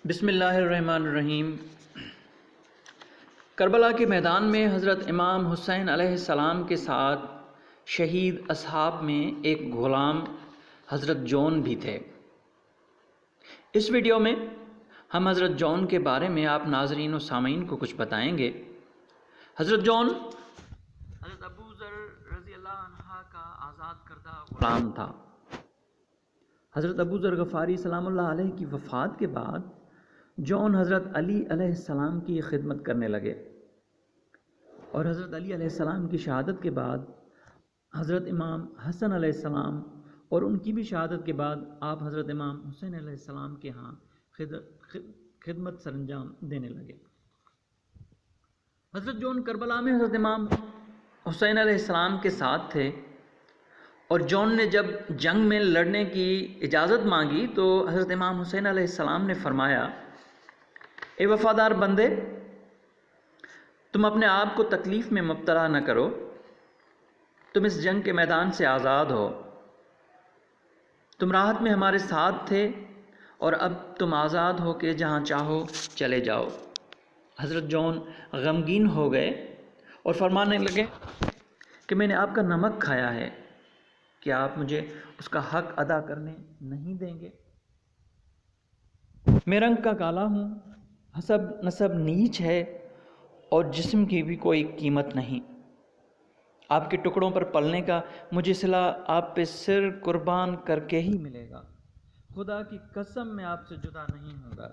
بسم اللہ الرحمن الرحیم۔ کربلا کے میدان میں حضرت امام حسین علیہ السلام کے ساتھ شہید اصحاب میں ایک غلام حضرت جون بھی تھے۔ اس ویڈیو میں ہم حضرت جون کے بارے میں آپ ناظرین و سامعین کو کچھ بتائیں گے۔ حضرت جون حضرت ابو ذر رضی اللہ عنہ کا آزاد کردہ غلام تھا۔ حضرت ابو ذر غفاری سلام اللہ علیہ کی وفات کے بعد جون حضرت علی علیہ السلام کی خدمت کرنے لگے، اور حضرت علی علیہ السلام کی شہادت کے بعد حضرت امام حسن علیہ السلام اور ان کی بھی شہادت کے بعد آپ حضرت امام حسین علیہ السلام کے ہاں خدمت سر انجام دینے لگے۔ حضرت جون کربلا میں حضرت امام حسین علیہ السلام کے ساتھ تھے، اور جون نے جب جنگ میں لڑنے کی اجازت مانگی تو حضرت امام حسین علیہ السلام نے فرمایا، اے وفادار بندے، تم اپنے آپ کو تکلیف میں مبتلا نہ کرو، تم اس جنگ کے میدان سے آزاد ہو، تم راحت میں ہمارے ساتھ تھے اور اب تم آزاد ہو کے جہاں چاہو چلے جاؤ۔ حضرت جون غمگین ہو گئے اور فرمانے لگے کہ میں نے آپ کا نمک کھایا ہے، کیا آپ مجھے اس کا حق ادا کرنے نہیں دیں گے؟ میں رنگ کا کالا ہوں، حسب نسب نیچ ہے اور جسم کی بھی کوئی قیمت نہیں، آپ کے ٹکڑوں پر پلنے کا مجھے صلہ آپ پہ سر قربان کر کے ہی ملے گا، خدا کی قسم میں آپ سے جدا نہیں ہوں گا۔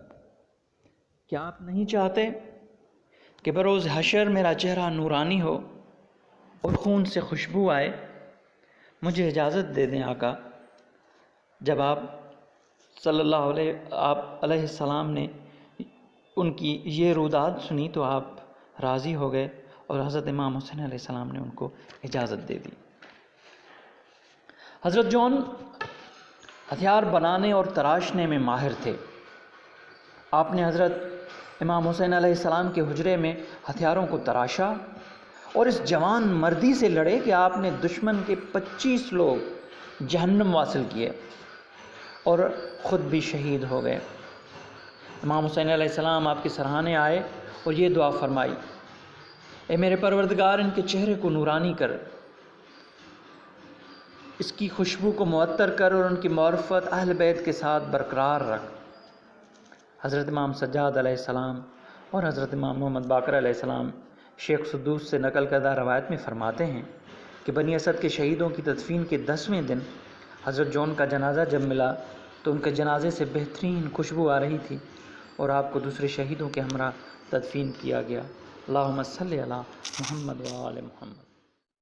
کیا آپ نہیں چاہتے کہ بروز حشر میرا چہرہ نورانی ہو اور خون سے خوشبو آئے؟ مجھے اجازت دے دیں آقا۔ جب آپ صلی اللہ علیہ السلام نے ان کی یہ روداد سنی تو آپ راضی ہو گئے، اور حضرت امام حسین علیہ السلام نے ان کو اجازت دے دی۔ حضرت جون ہتھیار بنانے اور تراشنے میں ماہر تھے۔ آپ نے حضرت امام حسین علیہ السلام کے حجرے میں ہتھیاروں کو تراشا اور اس جوان مردی سے لڑے کہ آپ نے دشمن کے 25 لوگ جہنم واصل کیے اور خود بھی شہید ہو گئے۔ امام حسین علیہ السلام آپ کے سرہانے آئے اور یہ دعا فرمائی، اے میرے پروردگار، ان کے چہرے کو نورانی کر، اس کی خوشبو کو معطر کر اور ان کی معرفت اہل بیت کے ساتھ برقرار رکھ۔ حضرت امام سجاد علیہ السلام اور حضرت امام محمد باقر علیہ السلام شیخ سدوس سے نقل کردہ روایت میں فرماتے ہیں کہ بنی اسد کے شہیدوں کی تدفین کے 10ویں دن حضرت جون کا جنازہ جب ملا تو ان کے جنازے سے بہترین خوشبو آ رہی تھی، اور آپ کو دوسرے شہیدوں کے ہمراہ تدفین کیا گیا۔ اللہم صلی علی محمد و آل محمد۔